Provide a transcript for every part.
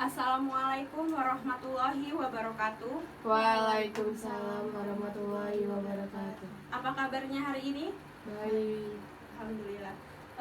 Assalamualaikum warahmatullahi wabarakatuh. Waalaikumsalam warahmatullahi wabarakatuh. Apa kabarnya hari ini? Baik. Alhamdulillah.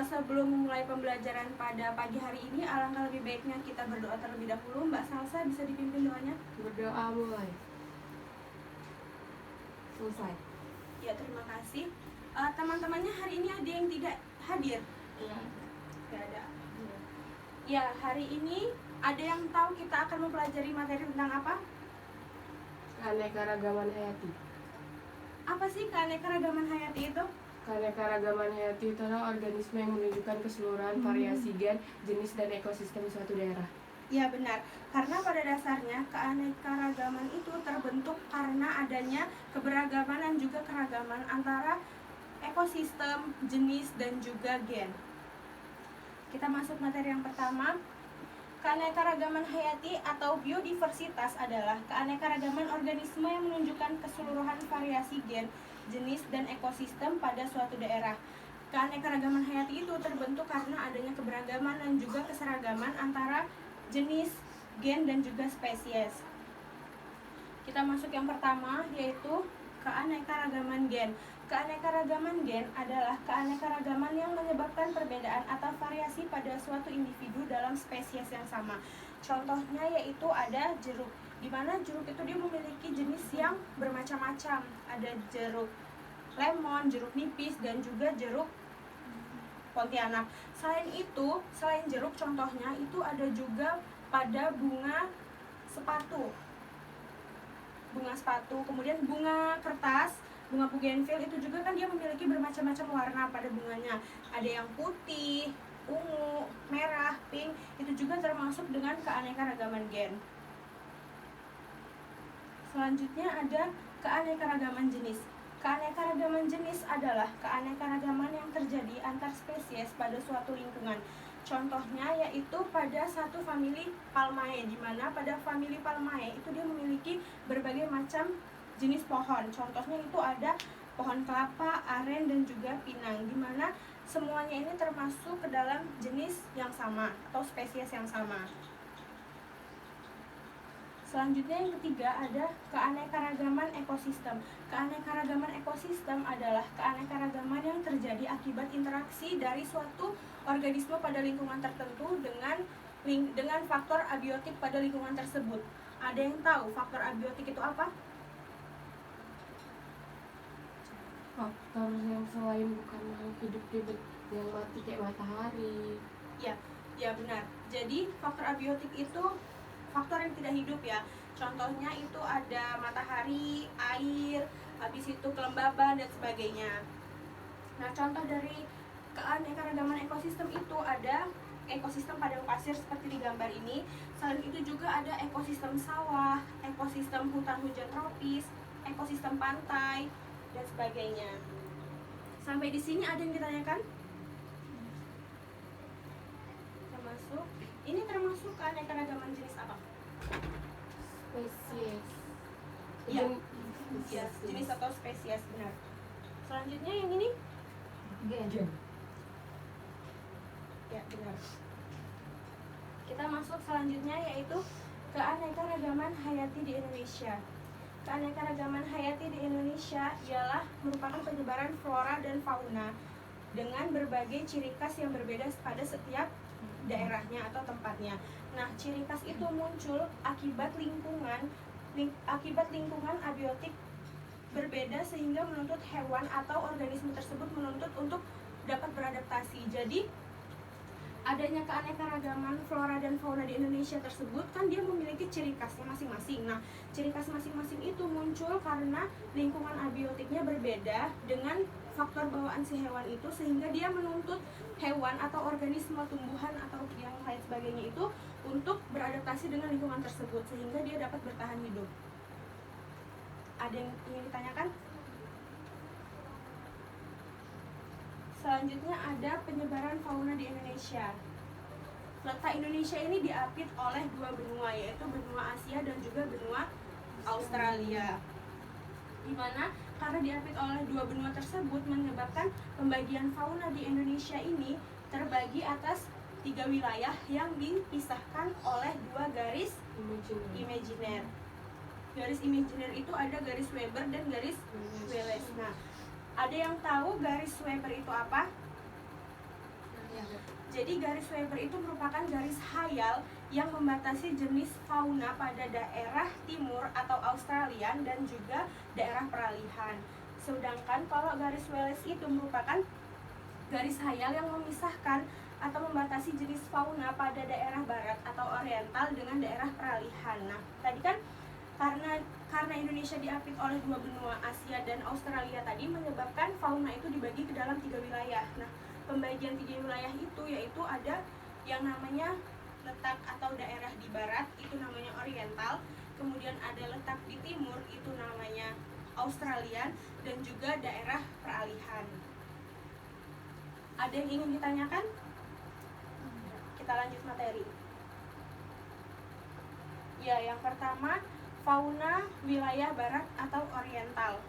Sebelum memulai pembelajaran pada pagi hari ini, alangkah lebih baiknya kita berdoa terlebih dahulu. Mbak Salsa bisa dipimpin doanya? Berdoa mulai. Selesai. Ya, terima kasih. Teman-temannya hari ini ada yang tidak hadir? Iya. Tidak ada. Ya, hari ini ada yang tahu kita akan mempelajari materi tentang apa? Keanekaragaman hayati. Apa sih keanekaragaman hayati itu? Keanekaragaman hayati itu adalah organisme yang menunjukkan keseluruhan variasi gen, jenis, dan ekosistem suatu daerah. Ya, benar. Karena pada dasarnya keanekaragaman itu terbentuk karena adanya keberagaman dan juga keragaman antara ekosistem, jenis, dan juga gen. Kita masuk materi yang pertama. Keanekaragaman hayati atau biodiversitas adalah keanekaragaman organisme yang menunjukkan keseluruhan variasi gen, jenis, dan ekosistem pada suatu daerah. Keanekaragaman hayati itu terbentuk karena adanya keberagaman dan juga keseragaman antara jenis, gen, dan juga spesies. Kita masuk yang pertama, yaitu keanekaragaman gen. Keanekaragaman gen adalah keanekaragaman yang menyebabkan perbedaan atau variasi pada suatu individu dalam spesies yang sama. Contohnya yaitu ada jeruk, di mana jeruk itu dia memiliki jenis yang bermacam-macam. Ada jeruk lemon, jeruk nipis, dan juga jeruk Pontianak. Selain jeruk, contohnya itu ada juga pada bunga sepatu, kemudian bunga kertas, bunga bougainville itu juga kan dia memiliki bermacam-macam warna pada bunganya. Ada yang putih, ungu, merah, pink, itu juga termasuk dengan keanekaragaman gen. Selanjutnya ada keanekaragaman jenis. Keanekaragaman jenis adalah keanekaragaman yang terjadi antar spesies pada suatu lingkungan. Contohnya yaitu pada satu famili Palmae, di mana pada famili Palmae itu dia memiliki berbagai macam jenis pohon. Contohnya itu ada pohon kelapa, aren, dan juga pinang, di mana semuanya ini termasuk ke dalam jenis yang sama atau spesies yang sama. Selanjutnya yang ketiga ada keanekaragaman ekosistem. Keanekaragaman ekosistem adalah keanekaragaman yang terjadi akibat interaksi dari suatu organisme pada lingkungan tertentu dengan faktor abiotik pada lingkungan tersebut. Ada yang tahu faktor abiotik itu apa? Faktor yang selain bukan makhluk hidup yang mati kayak matahari. Ya benar. Jadi faktor abiotik itu faktor yang tidak hidup ya. Contohnya itu ada matahari, air, habis itu kelembaban dan sebagainya. Nah, contoh dari keanekaragaman ekosistem itu ada ekosistem padang pasir seperti di gambar ini. Selain itu juga ada ekosistem sawah, ekosistem hutan hujan tropis, ekosistem pantai dan sebagainya. Sampai di sini ada yang ditanyakan? Termasuk ini termasuk keanekaragaman jenis apa? Spesies. Iya, jenis atau spesies, benar. Selanjutnya yang ini? Gen. Ya, benar. Kita masuk selanjutnya yaitu keanekaragaman hayati di Indonesia. Keanekaragaman hayati di Indonesia ialah merupakan penyebaran flora dan fauna dengan berbagai ciri khas yang berbeda pada setiap daerahnya atau tempatnya. Nah, ciri khas itu muncul akibat lingkungan abiotik berbeda sehingga menuntut hewan atau organisme tersebut menuntut untuk dapat beradaptasi. Jadi, adanya keanekaragaman flora dan fauna di Indonesia tersebut kan dia memiliki ciri khasnya masing-masing. Nah, ciri khas masing-masing itu muncul karena lingkungan abiotiknya berbeda dengan faktor bawaan si hewan itu, sehingga dia menuntut hewan atau organisme tumbuhan atau yang lain sebagainya itu untuk beradaptasi dengan lingkungan tersebut sehingga dia dapat bertahan hidup. Ada yang ingin ditanyakan? Selanjutnya ada penyebaran fauna di Indonesia. Letak Indonesia ini diapit oleh dua benua, yaitu benua Asia dan juga benua Australia. Di mana karena diapit oleh dua benua tersebut menyebabkan pembagian fauna di Indonesia ini terbagi atas tiga wilayah yang dipisahkan oleh dua garis imajiner. Garis imajiner itu ada garis Weber dan garis Wallace. Nah, ada yang tahu garis Weber itu apa? Jadi garis Weber itu merupakan garis khayal yang membatasi jenis fauna pada daerah timur atau Australia dan juga daerah peralihan. Sedangkan kalau garis Wallace itu merupakan garis khayal yang memisahkan atau membatasi jenis fauna pada daerah barat atau oriental dengan daerah peralihan. Nah, tadi kan karena Indonesia diapit oleh dua benua Asia dan Australia tadi menyebabkan fauna itu dibagi ke dalam 3 wilayah. Nah, pembagian 3 wilayah itu yaitu ada yang namanya letak atau daerah di barat, itu namanya oriental, kemudian ada letak di timur, itu namanya Australian, dan juga daerah peralihan. Ada yang ingin ditanyakan? Kita lanjut materi. Ya, yang pertama, fauna wilayah barat atau oriental.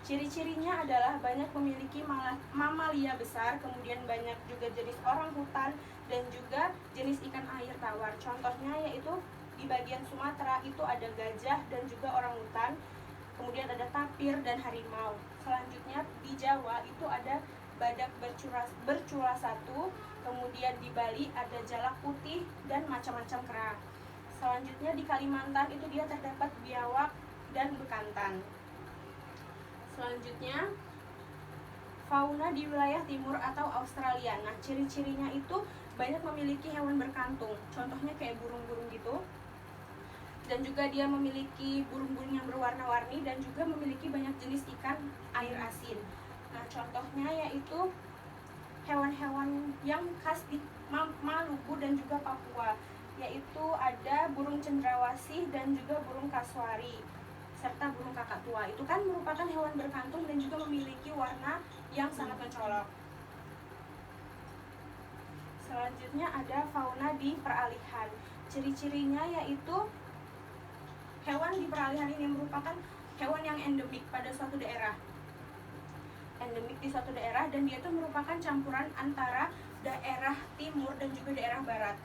Ciri-cirinya adalah banyak memiliki mamalia besar, kemudian banyak juga jenis orang hutan dan juga jenis ikan air tawar. Contohnya yaitu di bagian Sumatera itu ada gajah dan juga orang hutan, kemudian ada tapir dan harimau. Selanjutnya di Jawa itu ada badak bercula satu, kemudian di Bali ada jalak putih dan macam-macam kera. Selanjutnya di Kalimantan itu dia terdapat biawak dan bekantan. Selanjutnya fauna di wilayah timur atau Australia. Nah, ciri-cirinya itu banyak memiliki hewan berkantung. Contohnya kayak burung-burung gitu. Dan juga dia memiliki burung-burung yang berwarna-warni dan juga memiliki banyak jenis ikan air asin. Nah, contohnya yaitu hewan-hewan yang khas di Maluku dan juga Papua, yaitu ada burung cendrawasih dan juga burung kasuari serta burung kakak tua. Itu kan merupakan hewan berkantung dan juga memiliki warna yang sangat mencolok. Selanjutnya ada fauna di peralihan. Ciri-cirinya yaitu hewan di peralihan ini merupakan hewan yang endemik pada suatu daerah. Endemik di suatu daerah, dan dia itu merupakan campuran antara daerah timur dan juga daerah barat.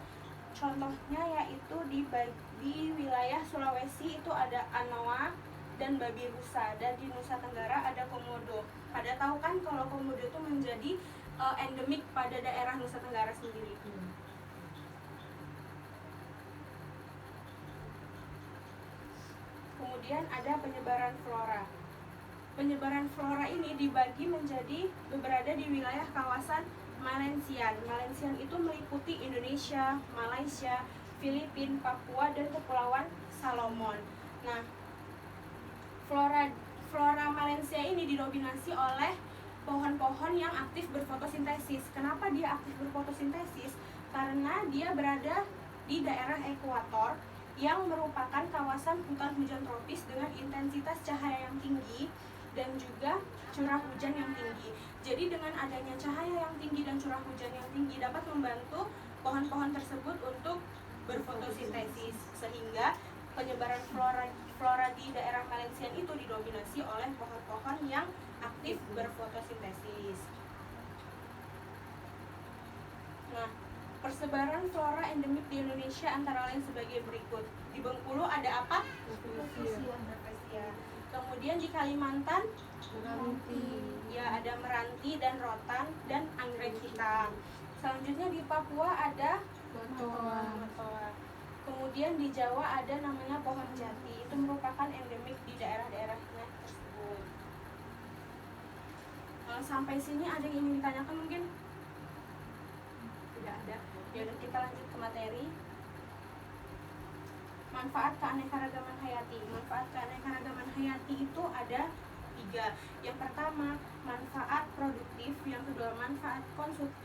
Contohnya yaitu di wilayah Sulawesi itu ada anoa dan babi rusa, dan di Nusa Tenggara ada komodo. Pada tahu kan kalau komodo itu menjadi endemik pada daerah Nusa Tenggara sendiri. Kemudian ada penyebaran flora. Penyebaran flora ini dibagi menjadi berada di wilayah kawasan Malaysian. Malaysian itu meliputi Indonesia, Malaysia, Filipina, Papua, dan Kepulauan Salomon. Nah, flora Malaysia ini didominasi oleh pohon-pohon yang aktif berfotosintesis. Kenapa dia aktif berfotosintesis? Karena dia berada di daerah ekuator yang merupakan kawasan hutan hujan tropis dengan intensitas cahaya yang tinggi dan juga curah hujan yang tinggi. Jadi dengan adanya cahaya yang tinggi dan curah hujan yang tinggi dapat membantu pohon-pohon tersebut untuk berfotosintesis, sehingga penyebaran flora di daerah Malaysia itu didominasi oleh pohon-pohon yang aktif berfotosintesis. Nah, persebaran flora endemik di Indonesia antara lain sebagai berikut. Di Bengkulu ada apa? Rafflesia. Kemudian di Kalimantan ya ada meranti dan rotan dan anggrek hitam. Selanjutnya di Papua ada matoa. Kemudian di Jawa ada namanya pohon jati. Itu merupakan endemik di daerah-daerahnya tersebut. Sampai sini ada yang ingin ditanyakan mungkin? Tidak ada. Ya udah, kita lanjut ke materi. Manfaat keanekaragaman hayati. Manfaat keanekaragaman hayati itu ada 3. Yang pertama, manfaat produktif. Yang kedua, manfaat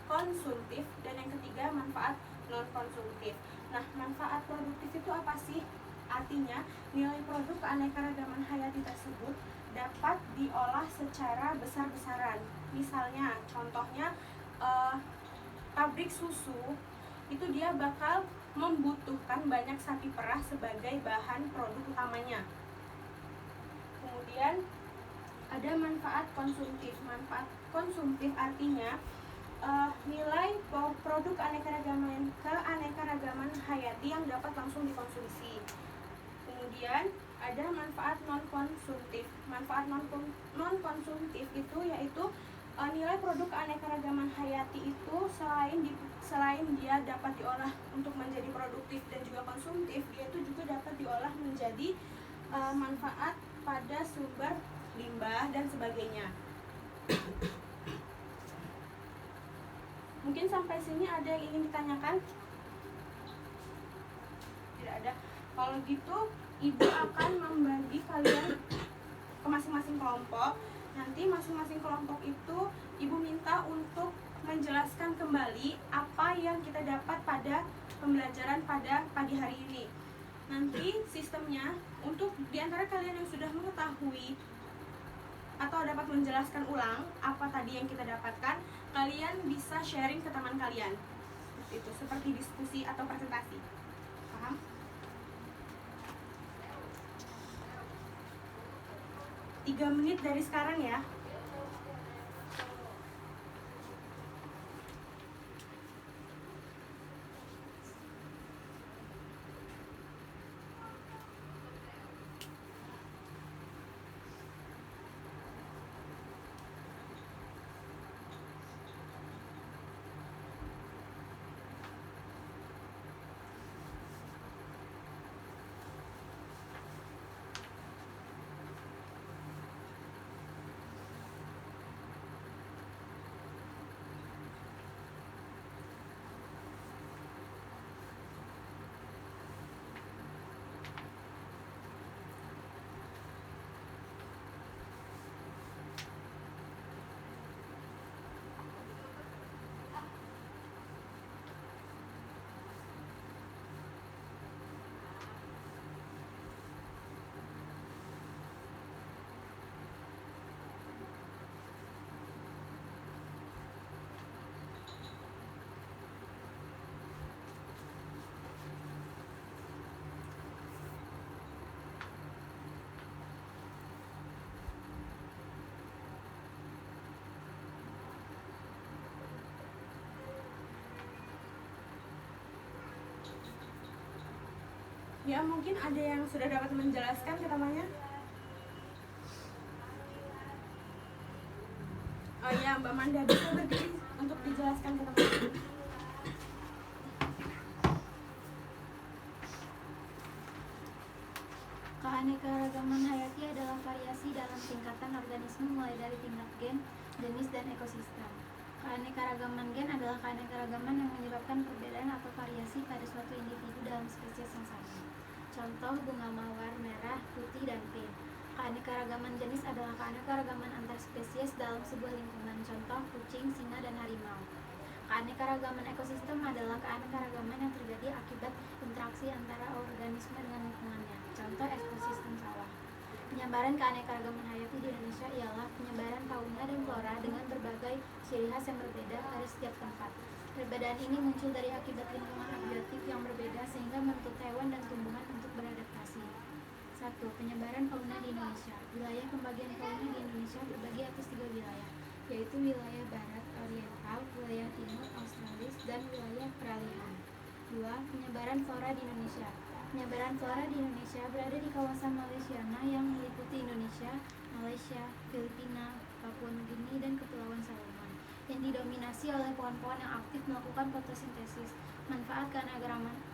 konsumtif. Dan yang ketiga, manfaat non-konsumtif. Nah, manfaat produktif itu apa sih? Artinya, nilai produk keanekaragaman hayati tersebut dapat diolah secara besar-besaran. Misalnya, contohnya pabrik susu itu dia bakal membutuhkan banyak sapi perah sebagai bahan produk utamanya. Kemudian ada manfaat konsumtif. Manfaat konsumtif artinya nilai produk keanekaragaman hayati yang dapat langsung dikonsumsi. Kemudian ada manfaat non konsumtif. Manfaat non konsumtif itu yaitu nilai produk keanekaragaman hayati itu selain dia dapat diolah untuk menjadi produktif dan juga konsumtif, dia itu juga dapat diolah menjadi manfaat pada sumber limbah dan sebagainya. Mungkin sampai sini ada yang ingin ditanyakan? Tidak ada. Kalau gitu, Ibu akan membagi kalian ke masing-masing kelompok. Nanti masing-masing kelompok itu Ibu minta untuk menjelaskan kembali apa yang kita dapat pada pembelajaran pada pagi hari ini. Nanti sistemnya untuk diantara kalian yang sudah mengetahui atau dapat menjelaskan ulang apa tadi yang kita dapatkan, kalian bisa sharing ke teman kalian. Itu seperti diskusi atau presentasi. Paham? Tiga menit dari sekarang ya. Ya, mungkin ada yang sudah dapat menjelaskan ke temannya. Oh ya, Mbak Manda bisa berdiri untuk dijelaskan ke teman-teman. Keanekaragaman hayati adalah variasi dalam tingkatan organisme mulai dari tingkat gen, jenis, dan ekosistem. Keanekaragaman gen adalah keanekaragaman yang menyebabkan perbedaan atau variasi pada suatu individu dalam spesies yang sama. Contoh bunga mawar merah, putih, dan pink. Keanekaragaman jenis adalah keanekaragaman antar spesies dalam sebuah lingkungan. Contoh kucing, singa, dan harimau. Keanekaragaman ekosistem adalah keanekaragaman yang terjadi akibat interaksi antara organisme dengan lingkungannya. Contoh ekosistem sawah. Penyebaran keanekaragaman hayati di Indonesia ialah penyebaran fauna dan flora dengan berbagai ciri khas yang berbeda pada setiap tempat. Perbedaan ini muncul dari akibat lingkungan abiotik yang berbeda sehingga menuntut hewan dan tumbuhan untuk beradaptasi. 1. Penyebaran fauna di Indonesia. Wilayah pembagian fauna di Indonesia terbagi atas 3 wilayah, yaitu wilayah barat oriental, wilayah timur australis, dan wilayah peralihan. 2. Penyebaran flora di Indonesia. Penyebaran flora di Indonesia berada di kawasan Malaysiana yang meliputi Indonesia, Malaysia, Filipina, Papua Nugini, dan Kepulauan Salomon, yang didominasi oleh pohon-pohon yang aktif melakukan fotosintesis. Manfaat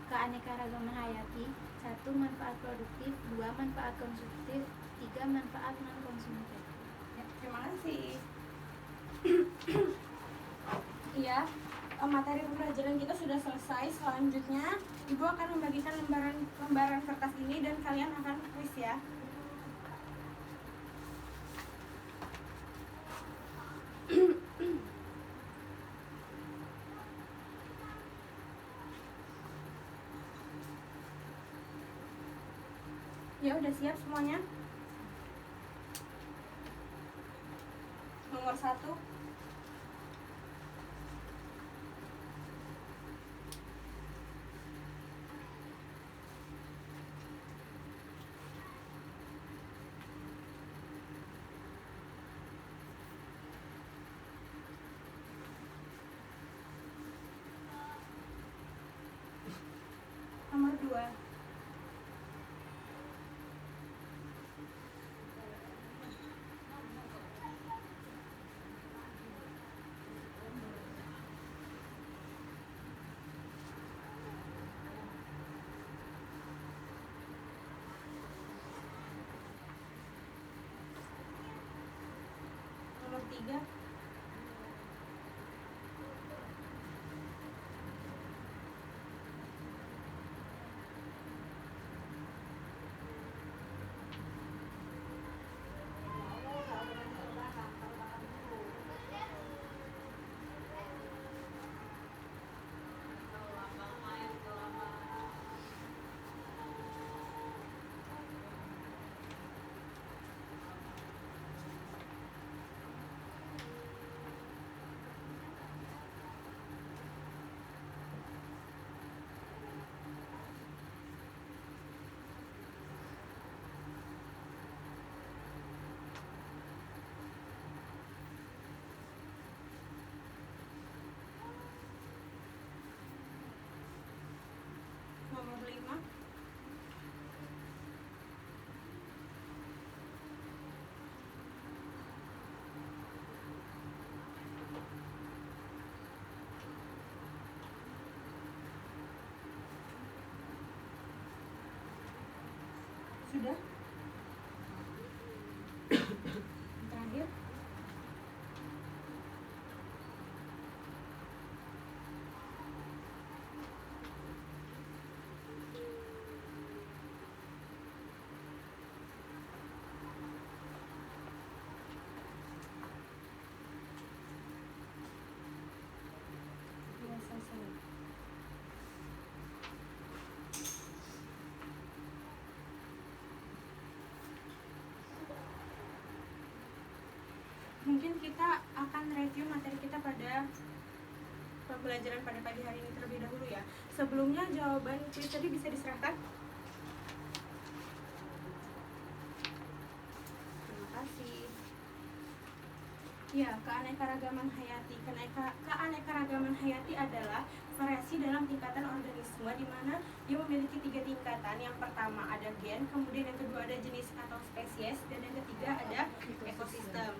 keanekaragaman hayati. 1. Manfaat produktif. 2. Manfaat konsumtif. 3. Manfaat non-konsumtif. Ya, terima kasih. Iya, materi pembelajaran kita sudah selesai. Selanjutnya Ibu akan membagikan lembaran kertas ini dan kalian akan kuis ya. Ya, udah siap semuanya? Nomor 1. nomor 2. Nomor 3. Nomor 5. Sudah? Terakhir. Ya, selesai. Mungkin kita akan review materi kita pada pembelajaran pada pagi hari ini terlebih dahulu ya. Sebelumnya jawaban kuis tadi bisa diserahkan. Terima kasih. Ya, keanekaragaman hayati. Keanekaragaman hayati adalah variasi dalam tingkatan organisme di mana dia memiliki 3 tingkatan. Yang pertama ada gen, kemudian yang kedua ada jenis atau spesies, dan yang ketiga ada ekosistem.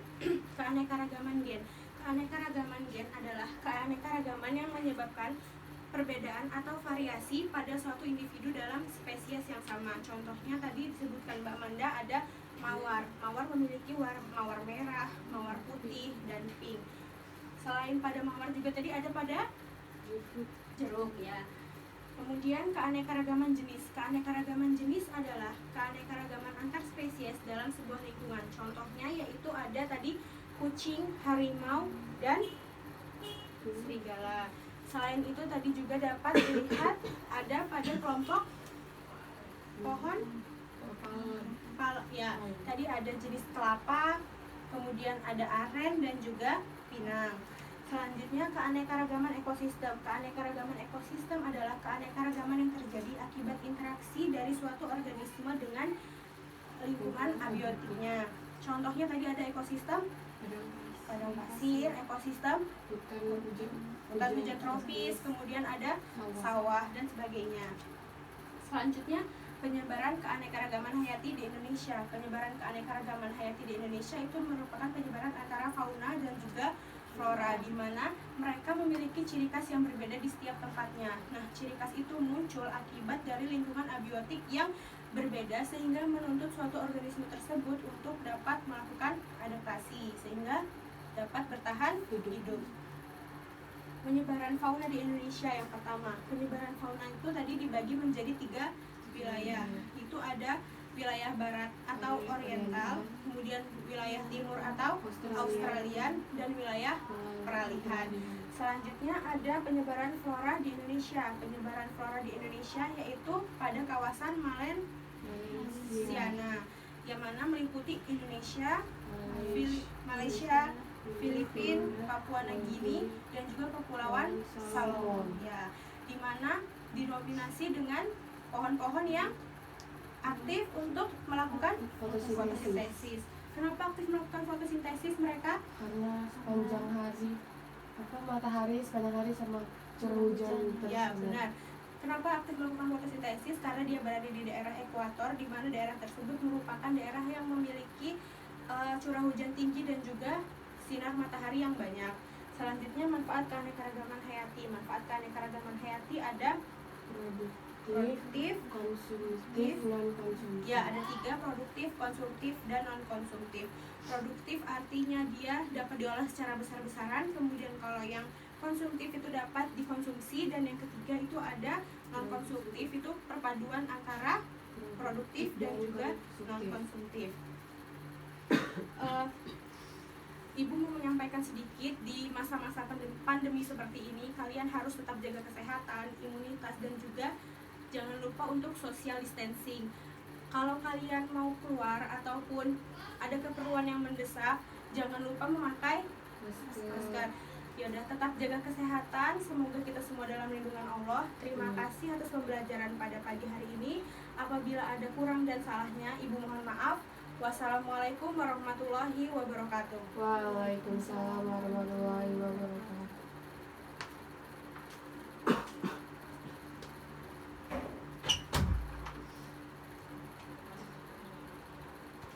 Keanekaragaman gen. Keanekaragaman gen adalah keanekaragaman yang menyebabkan perbedaan atau variasi pada suatu individu dalam spesies yang sama. Contohnya tadi disebutkan Mbak Manda ada mawar. Mawar memiliki mawar merah, mawar putih, dan pink. Selain pada mawar juga tadi ada pada jeruk ya. Kemudian keanekaragaman jenis. Keanekaragaman jenis adalah keanekaragaman antar spesies dalam sebuah lingkungan. Contohnya yaitu ada tadi kucing, harimau, dan serigala. Selain itu tadi juga dapat dilihat ada pada kelompok pohon ya. Tadi ada jenis kelapa, kemudian ada aren dan juga pinang. Selanjutnya keanekaragaman ekosistem. Keanekaragaman ekosistem adalah keanekaragaman yang terjadi akibat interaksi dari suatu organisme dengan lingkungan abiotiknya. Contohnya tadi ada ekosistem padang pasir, ekosistem hutan hujan tropis, kemudian ada sawah dan sebagainya. Selanjutnya penyebaran keanekaragaman hayati di Indonesia. Penyebaran keanekaragaman hayati di Indonesia itu merupakan penyebaran antara fauna dan juga flora, di mana mereka memiliki ciri khas yang berbeda di setiap tempatnya. Nah, ciri khas itu muncul akibat dari lingkungan abiotik yang berbeda sehingga menuntut suatu organisme tersebut untuk dapat melakukan adaptasi sehingga dapat bertahan hidup. Penyebaran fauna di Indonesia yang pertama. Penyebaran fauna itu tadi dibagi menjadi 3 wilayah. Itu ada wilayah barat atau oriental, kemudian wilayah timur atau Australian, dan wilayah peralihan. Selanjutnya ada penyebaran flora di Indonesia. Penyebaran flora di Indonesia yaitu pada kawasan Malaysiana, yang mana meliputi Indonesia, Malaysia, Filipina, Papua Nugini, dan juga Kepulauan Salomon. Ya, di mana didominasi dengan pohon-pohon yang aktif untuk melakukan fotosintesis. Kenapa aktif melakukan fotosintesis mereka? Karena sepanjang hari matahari sepanjang hari sama curah hujan Ya, benar. Kenapa aktif melakukan fotosintesis? Karena dia berada di daerah ekuator, di mana daerah tersebut merupakan daerah yang memiliki curah hujan tinggi dan juga sinar matahari yang banyak. Selanjutnya, manfaat keanekaragaman hayati. Manfaat keanekaragaman hayati ada produktif, konsumtif, non konsumtif. ya ada 3, produktif, konsumtif, dan non konsumtif. Produktif artinya dia dapat diolah secara besar-besaran, kemudian kalau yang konsumtif itu dapat dikonsumsi, dan yang ketiga itu ada non konsumtif, itu perpaduan antara produktif dan juga non konsumtif. Ibu mau menyampaikan sedikit, di masa-masa pandemi seperti ini kalian harus tetap jaga kesehatan, imunitas, dan juga jangan lupa untuk social distancing. Kalau kalian mau keluar ataupun ada keperluan yang mendesak, jangan lupa memakai masker. Yaudah, tetap jaga kesehatan. Semoga kita semua dalam lindungan Allah. Terima kasih atas pembelajaran pada pagi hari ini. Apabila ada kurang dan salahnya, Ibu mohon maaf. Wassalamualaikum warahmatullahi wabarakatuh. Waalaikumsalam warahmatullahi wabarakatuh.